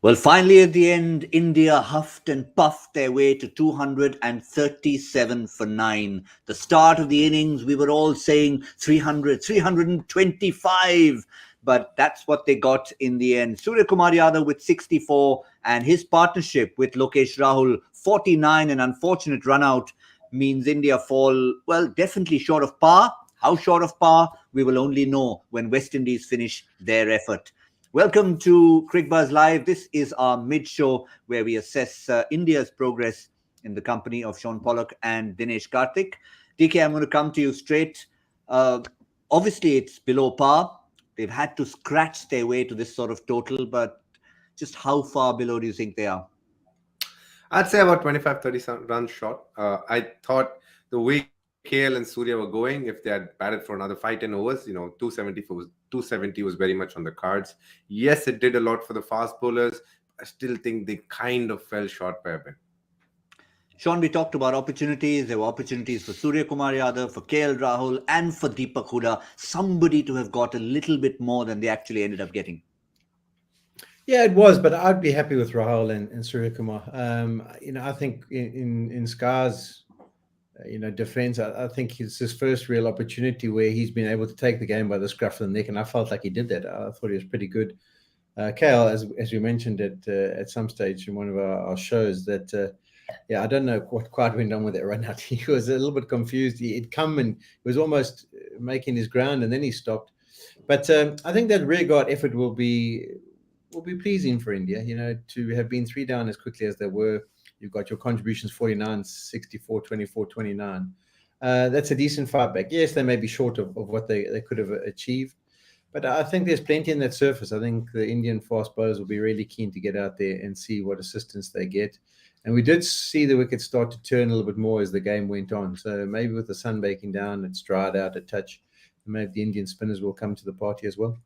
Well, finally, at the end, India huffed and puffed their way to 237 for 9. The start of the innings, we were all saying 300, 325, but that's what they got in the end. Surya Kumar Yadav with 64 and his partnership with Lokesh Rahul, 49, an unfortunate run out means India fall, well, definitely short of par. How short of par, we will only know when West Indies finish their effort. Welcome to Cricbuzz Live. This is our mid-show where we assess India's progress in the company of Shaun Pollock and Dinesh Karthik. DK, I'm going to come to you straight. Uh, Obviously, it's below par. They've had to scratch their way to this sort of total, but just how far below do you think they are? I'd say about 25, 30 runs short. I thought the way KL and Surya were going, if they had batted for another 5-10 overs, 270 was very much on the cards. Yes, it did a lot for the fast bowlers. I still think they kind of fell short by a bit. Sean, we talked about opportunities. There were opportunities for Surya Kumar Yadav, for KL Rahul, and for Deepak Huda. Somebody to have got a little bit more than they actually ended up getting. Yeah, it was, but I'd be happy with Rahul and Surya Kumar. I think in Scar's, defense, I think it's his first real opportunity where he's been able to take the game by the scruff of the neck, and I felt like he did that. I thought he was pretty good. KL, as we mentioned at some stage in one of our shows, that I don't know what quite went on with that run out. He was a little bit confused. He'd come and he was almost making his ground, and then he stopped. But I think that rearguard effort will be pleasing for India, to have been 3 down as quickly as they were. You've got your contributions 49, 64, 24, 29. That's a decent fight back. Yes, they may be short of what they could have achieved, but I think there's plenty in that surface. I think the Indian fast bowlers will be really keen to get out there and see what assistance they get. And we did see the wickets start to turn a little bit more as the game went on. So maybe with the sun baking down, it's dried out a touch. Maybe the Indian spinners will come to the party as well.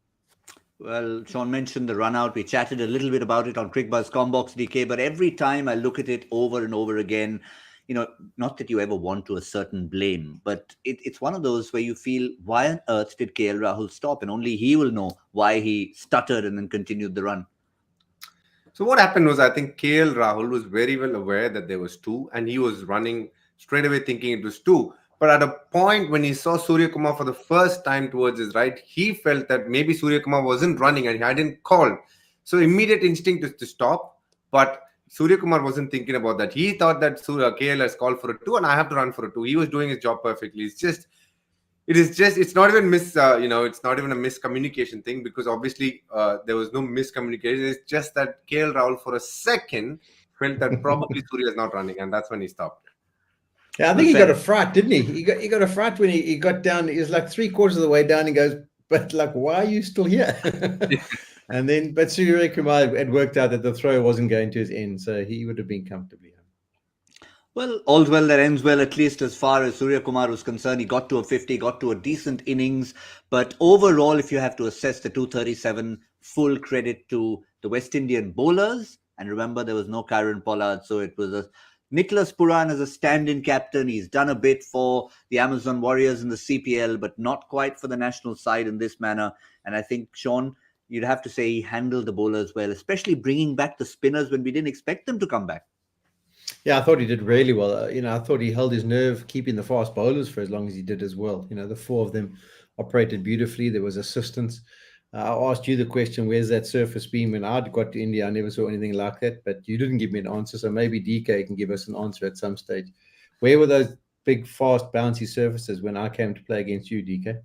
Well, Sean mentioned the run out. We chatted a little bit about it on Cricbuzz Combox DK, but every time I look at it over and over again, not that you ever want to assert blame, but it's one of those where you feel, why on earth did KL Rahul stop? And only he will know why he stuttered and then continued the run. So what happened was, I think KL Rahul was very well aware that there was 2, and he was running straight away thinking it was 2. But at a point when he saw Surya Kumar for the first time towards his right, he felt that maybe Surya Kumar wasn't running and he hadn't called. So immediate instinct is to stop. But Surya Kumar wasn't thinking about that. He thought that KL has called for a 2 and I have to run for a 2. He was doing his job perfectly. It's not even it's not even a miscommunication thing, because obviously there was no miscommunication. It's just that KL Rahul for a second felt that probably Surya is not running, and that's when he stopped. Yeah, I think he got a fright, didn't he? He got a fright when he got down. He was like 3/4 of the way down. He goes, but like, why are you still here? But Surya Kumar had worked out that the throw wasn't going to his end, so he would have been comfortably home. Well, all's well that ends well, at least as far as Surya Kumar was concerned. He got to a 50, got to a decent innings. But overall, if you have to assess the 237, full credit to the West Indian bowlers. And remember, there was no Kieron Pollard, so it was Nicholas Puran as a stand-in captain. He's done a bit for the Amazon Warriors in the CPL, but not quite for the national side in this manner. And I think, Sean, you'd have to say he handled the bowlers well, especially bringing back the spinners when we didn't expect them to come back. Yeah, I thought he did really well. I thought he held his nerve, keeping the fast bowlers for as long as he did as well. The 4 of them operated beautifully. There was assistance. I asked you the question, where's that surface been? When I got to India, I never saw anything like that, but you didn't give me an answer. So maybe DK can give us an answer at some stage. Where were those big, fast, bouncy surfaces when I came to play against you, DK?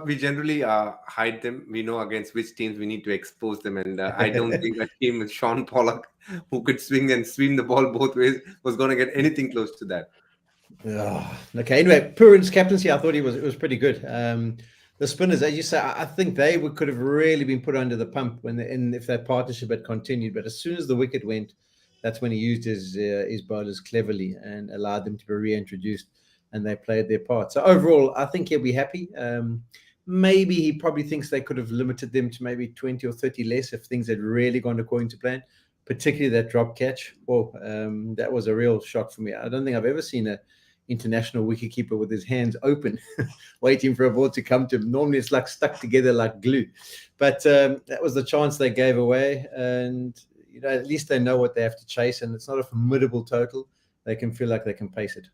We generally hide them. We know against which teams we need to expose them. And I don't think a team with Shaun Pollock, who could swing and swing the ball both ways, was going to get anything close to that. Okay, anyway, Purin's captaincy, I thought it was pretty good. The spinners, as you say, I think they could have really been put under the pump if that partnership had continued. But as soon as the wicket went, that's when he used his bowlers cleverly and allowed them to be reintroduced, and they played their part. So overall, I think he'll be happy. Maybe he probably thinks they could have limited them to maybe 20 or 30 less if things had really gone according to plan, particularly that drop catch. Well, that was a real shock for me. I don't think I've ever seen international wicketkeeper with his hands open, waiting for a ball to come to him. Normally it's like stuck together like glue. But that was the chance they gave away. And, at least they know what they have to chase. And it's not a formidable total. They can feel like they can pace it.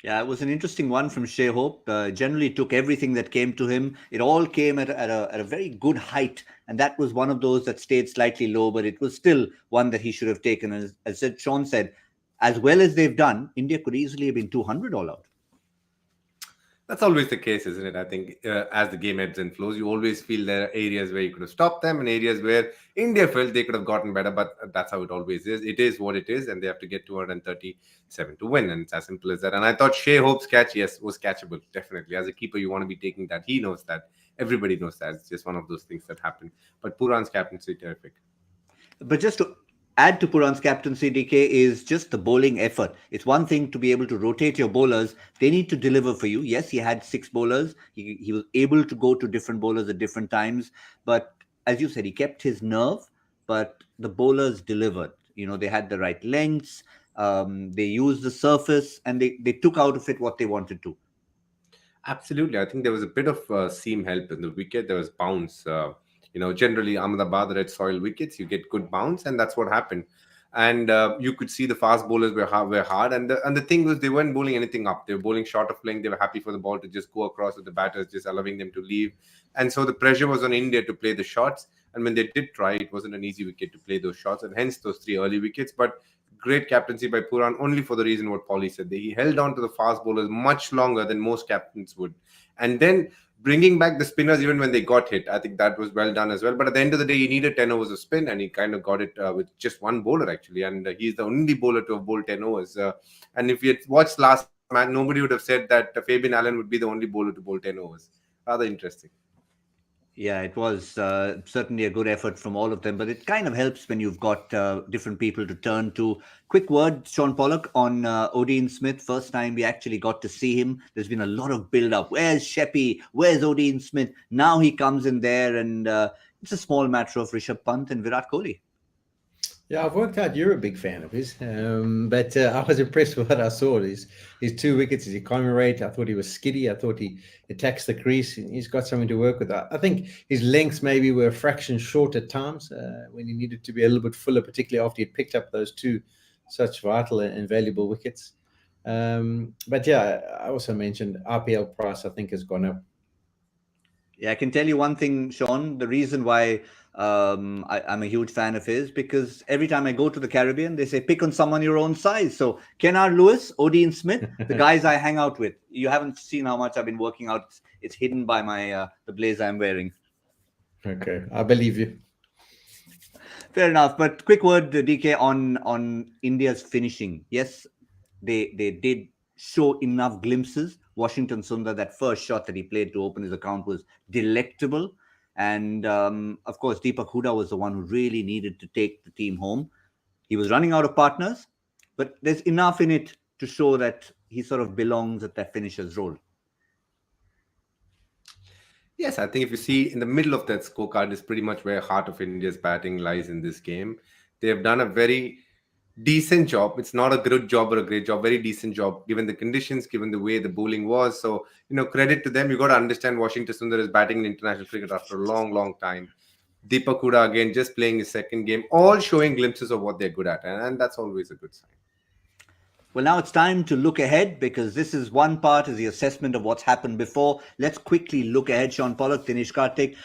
Yeah, it was an interesting one from Shea Hope. Generally took everything that came to him. It all came at a very good height. And that was one of those that stayed slightly low, but it was still one that he should have taken. As Shaun said, as well as they've done, India could easily have been 200 all out. That's always the case, isn't it? I think as the game ebbs and flows, you always feel there are areas where you could have stopped them and areas where India felt they could have gotten better. But that's how it always is. It is what it is, and they have to get 237 to win. And it's as simple as that. And I thought Shea Hope's catch, yes, was catchable. Definitely. As a keeper, you want to be taking that. He knows that. Everybody knows that. It's just one of those things that happen. But Puran's captaincy, terrific. But just to add to Puran's captaincy, DK, is just the bowling effort. It's one thing to be able to rotate your bowlers. They need to deliver for you. Yes, he had 6 bowlers. He was able to go to different bowlers at different times. But as you said, he kept his nerve, but the bowlers delivered. They had the right lengths. They used the surface, and they took out of it what they wanted to. Absolutely. I think there was a bit of seam help in the wicket. There was bounce. Generally Ahmedabad red soil wickets, you get good bounce, and that's what happened. And you could see the fast bowlers were hard. And the thing was, they weren't bowling anything up. They were bowling short of length. They were happy for the ball to just go across with the batters, just allowing them to leave. And so the pressure was on India to play the shots. And when they did try, it wasn't an easy wicket to play those shots, and hence those 3 early wickets. But great captaincy by Puran, only for the reason what Paulie said. He held on to the fast bowlers much longer than most captains would. And then bringing back the spinners even when they got hit, I think that was well done as well. But at the end of the day, he needed 10 overs of spin, and he kind of got it with just one bowler, actually. And he's the only bowler to have bowled 10 overs. And if you had watched last match, nobody would have said that Fabian Allen would be the only bowler to bowl 10 overs. Rather interesting. Yeah, it was certainly a good effort from all of them, but it kind of helps when you've got different people to turn to. Quick word, Shaun Pollock, on Odean Smith. First time we actually got to see him. There's been a lot of build-up. Where's Sheppy? Where's Odean Smith? Now he comes in there, and it's a small matter of Rishabh Pant and Virat Kohli. Yeah, I've worked out you're a big fan of his, but I was impressed with what I saw. His 2 wickets, his economy rate, I thought he was skiddy. I thought he attacks the crease. He's got something to work with. I think his lengths maybe were a fraction short at times when he needed to be a little bit fuller, particularly after he picked up those 2 such vital and valuable wickets. But yeah, I also mentioned RPL price, I think, has gone up. Yeah, I can tell you one thing, Shaun. The reason why I'm a huge fan of his, because every time I go to the Caribbean, they say pick on someone your own size. So Kennard Lewis, Odean Smith, the guys I hang out with. You haven't seen how much I've been working out. It's hidden by my the blazer I'm wearing. Okay, I believe you. Fair enough. But quick word, DK, on India's finishing. Yes, they did show enough glimpses. Washington Sundar, that first shot that he played to open his account was delectable. And of course, Deepak Hooda was the one who really needed to take the team home. He was running out of partners, but there's enough in it to show that he sort of belongs at that finisher's role. Yes, I think if you see in the middle of that scorecard is pretty much where heart of India's batting lies in this game. They have done a very decent job. It's not a good job or a great job, very decent job given the conditions, given the way the bowling was. So, credit to them. You got to understand Washington Sundar is batting in international cricket after a long, long time. Deepak Hooda again just playing his second game, all showing glimpses of what they're good at, and that's always a good sign. Well, now it's time to look ahead, because this is one part is the assessment of what's happened before. Let's quickly look ahead, Shaun Pollock, Dinesh Karthik,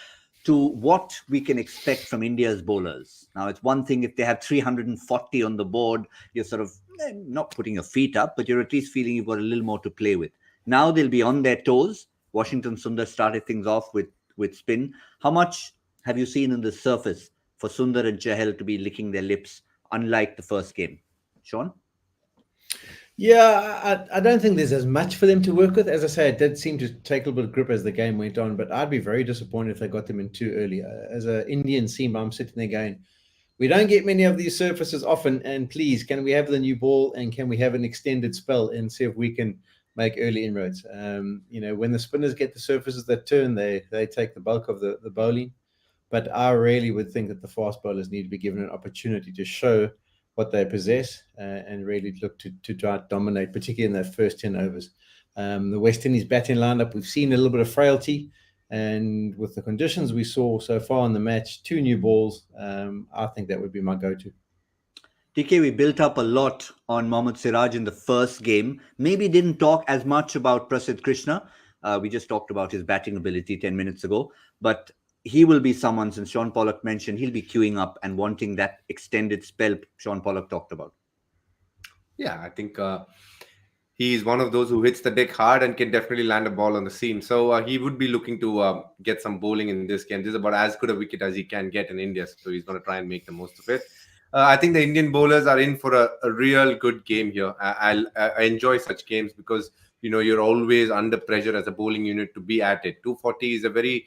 to what we can expect from India's bowlers. Now, it's one thing if they have 340 on the board, you're sort of not putting your feet up, but you're at least feeling you've got a little more to play with. Now they'll be on their toes. Washington Sundar started things off with spin. How much have you seen in the surface for Sundar and Chahal to be licking their lips, unlike the first game? Shaun? Yeah, I don't think there's as much for them to work with. As I say, it did seem to take a little bit of grip as the game went on, but I'd be very disappointed if they got them in too early. As an Indian seam, I'm sitting there going, we don't get many of these surfaces often, and please, can we have the new ball, and can we have an extended spell and see if we can make early inroads? When the spinners get the surfaces that turn, they take the bulk of the bowling. But I really would think that the fast bowlers need to be given an opportunity to show what they possess and really look to try to dominate, particularly in that first 10 overs. The West Indies batting lineup, we've seen a little bit of frailty, and with the conditions we saw so far in the match, 2 new balls, I think that would be my go-to. TK, we built up a lot on Mohammad Siraj in the first game. Maybe didn't talk as much about Prasidh Krishna. We just talked about his batting ability 10 minutes ago. But he will be someone, since Shaun Pollock mentioned, he'll be queuing up and wanting that extended spell Shaun Pollock talked about. Yeah, I think he's one of those who hits the deck hard and can definitely land a ball on the seam. So he would be looking to get some bowling in this game. This is about as good a wicket as he can get in India. So he's going to try and make the most of it. I think the Indian bowlers are in for a real good game here. I enjoy such games because you're always under pressure as a bowling unit to be at it. 240 is a very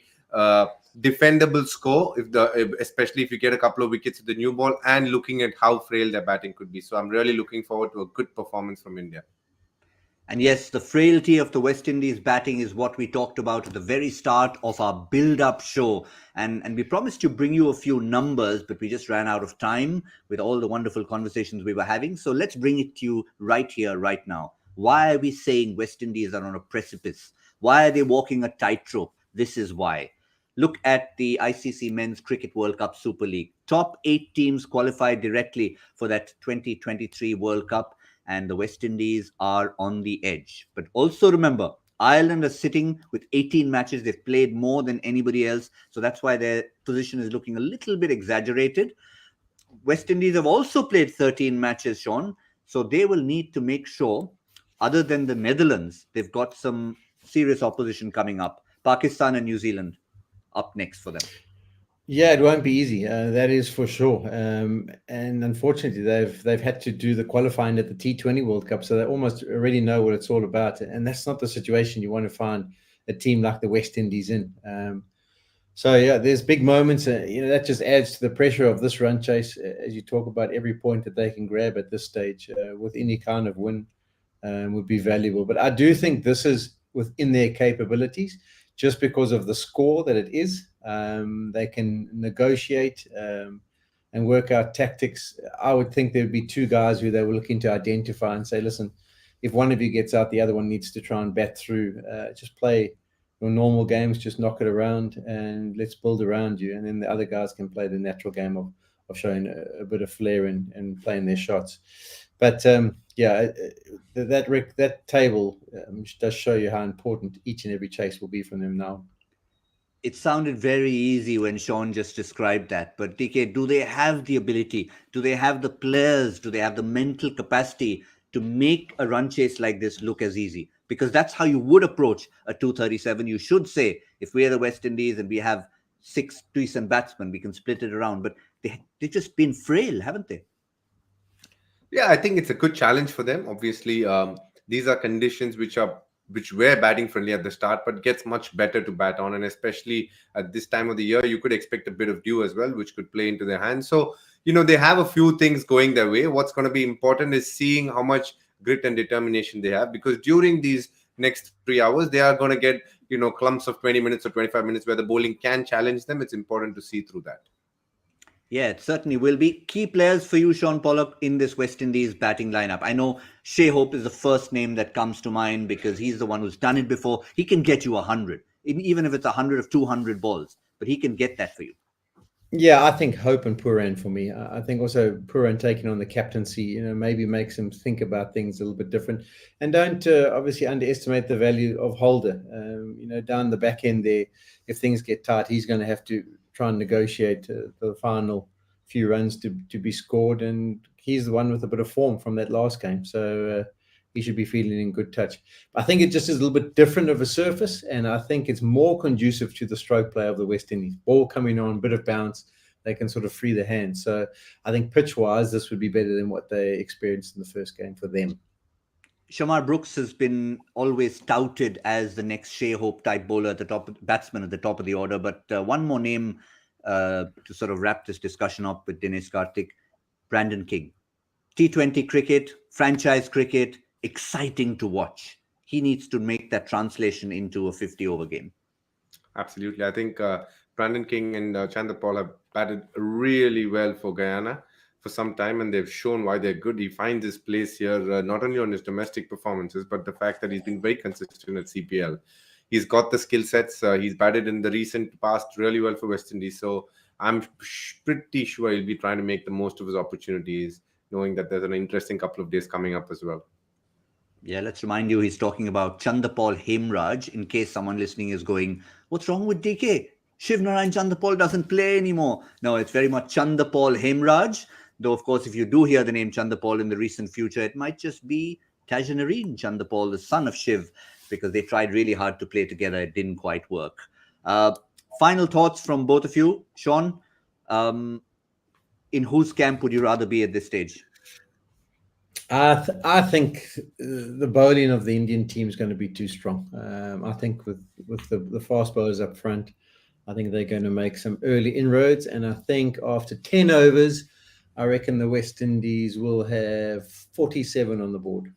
defendable score, especially if you get a couple of wickets with the new ball, and looking at how frail their batting could be. So I'm really looking forward to a good performance from India. And yes, the frailty of the West Indies batting is what we talked about at the very start of our build-up show. And we promised to bring you a few numbers, but we just ran out of time with all the wonderful conversations we were having. So let's bring it to you right here, right now. Why are we saying West Indies are on a precipice? Why are they walking a tightrope? This is why. Look at the ICC Men's Cricket World Cup Super League. Top 8 teams qualified directly for that 2023 World Cup, and the West Indies are on the edge. But also remember, Ireland are sitting with 18 matches. They've played more than anybody else. So that's why their position is looking a little bit exaggerated. West Indies have also played 13 matches, Shaun. So they will need to make sure, other than the Netherlands, they've got some serious opposition coming up. Pakistan and New Zealand up next for them. Yeah, it won't be easy. That is for sure. And unfortunately, they've had to do the qualifying at the T20 World Cup, so they almost already know what it's all about. And that's not the situation you want to find a team like the West Indies in. So yeah, there's big moments. That just adds to the pressure of this run chase, as you talk about every point that they can grab at this stage with any kind of win would be valuable. But I do think this is within their capabilities, just because of the score that it is. They can negotiate and work out tactics. I would think there would be 2 guys who they were looking to identify and say, listen, if one of you gets out, the other one needs to try and bat through. Just play your normal games, just knock it around, and let's build around you. And then the other guys can play the natural game of showing a bit of flair and playing their shots. But that table does show you how important each and every chase will be from them now. It sounded very easy when Shaun just described that. But TK, do they have the ability? Do they have the players? Do they have the mental capacity to make a run chase like this look as easy? Because that's how you would approach a 237. You should say, if we are the West Indies and we have 6 decent batsmen, we can split it around. But they've just been frail, haven't they? Yeah, I think it's a good challenge for them. Obviously, these are conditions which were batting friendly at the start, but gets much better to bat on. And especially at this time of the year, you could expect a bit of dew as well, which could play into their hands. So, they have a few things going their way. What's going to be important is seeing how much grit and determination they have, because during these next 3 hours, they are going to get, clumps of 20 minutes or 25 minutes where the bowling can challenge them. It's important to see through that. Yeah, it certainly will be. Key players for you, Shaun Pollock, in this West Indies batting lineup. I know Shai Hope is the first name that comes to mind because he's the one who's done it before. He can get you 100, even if it's 100 of 200 balls, but he can get that for you. Yeah, I think Hope and Pooran for me. I think also Pooran taking on the captaincy, maybe makes him think about things a little bit different. And don't obviously underestimate the value of Holder. Down the back end there, if things get tight, he's going to have to try and negotiate the final few runs to be scored. And he's the one with a bit of form from that last game. So he should be feeling in good touch. I think it just is a little bit different of a surface, and I think it's more conducive to the stroke play of the West Indies. Ball coming on, bit of bounce, they can sort of free the hand. So I think pitch-wise, this would be better than what they experienced in the first game for them. Shamar Brooks has been always touted as the next Shai Hope type bowler at the top, batsman at the top of the order. But one more name to sort of wrap this discussion up with Dinesh Karthik, Brandon King. T20 cricket, franchise cricket, exciting to watch. He needs to make that translation into a 50-over game. Absolutely. I think Brandon King and Chandra Paul have batted really well for Guyana. for some time, and they've shown why they're good. He finds his place here, not only on his domestic performances, but the fact that he's been very consistent at CPL. He's got the skill sets. He's batted in the recent past really well for West Indies. So I'm pretty sure he'll be trying to make the most of his opportunities, knowing that there's an interesting couple of days coming up as well. Yeah, let's remind you, he's talking about Chandapal Hemraj, in case someone listening is going, what's wrong with DK? Shiv Narayan Chandapal doesn't play anymore. No, it's very much Chandapal Hemraj. Though, of course, if you do hear the name Chandapal in the recent future, it might just be Tajanareen Chandapal, the son of Shiv, because they tried really hard to play together. It didn't quite work. Final thoughts from both of you. Shaun, in whose camp would you rather be at this stage? I think the bowling of the Indian team is going to be too strong. I think with the fast bowlers up front, I think they're going to make some early inroads. And I think after 10 overs, I reckon the West Indies will have 47 on the board.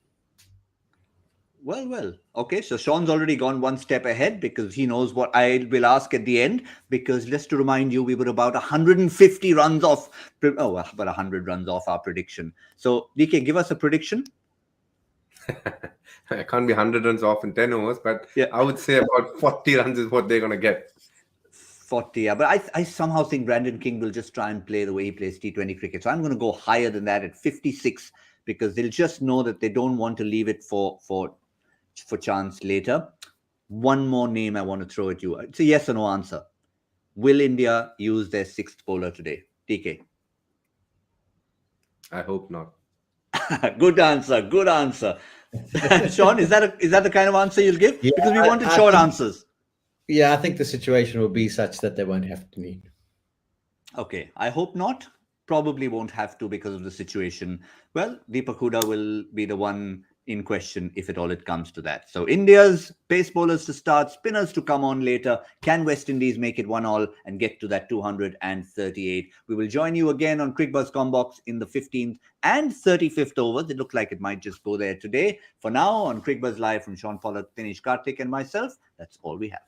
Well. Okay, so Shaun's already gone one step ahead because he knows what I will ask at the end. Because just to remind you, we were about 150 runs off. About 100 runs off our prediction. So, DK, give us a prediction. I can't be 100 runs off in 10 overs, but yeah. I would say about 40 runs is what they're going to get. 40, yeah. But I somehow think Brandon King will just try and play the way he plays T20 cricket. So I'm going to go higher than that at 56 because they'll just know that they don't want to leave it for chance later. One more name I want to throw at you. It's a yes or no answer. Will India use their sixth bowler today? TK. I hope not. Good answer. Shaun, is that the kind of answer you'll give? Yeah, because we wanted short answers. Yeah, I think the situation will be such that they won't have to need. Okay, I hope not. Probably won't have to because of the situation. Well, Deepak Hooda will be the one in question if at all it comes to that. So India's pace bowlers to start, spinners to come on later. Can West Indies make it 1-1 and get to that 238? We will join you again on Cricbuzz Combox in the 15th and 35th overs. It looked like it might just go there today. For now, on Cricbuzz Live from Shaun Pollock, Dinesh Karthik and myself, that's all we have.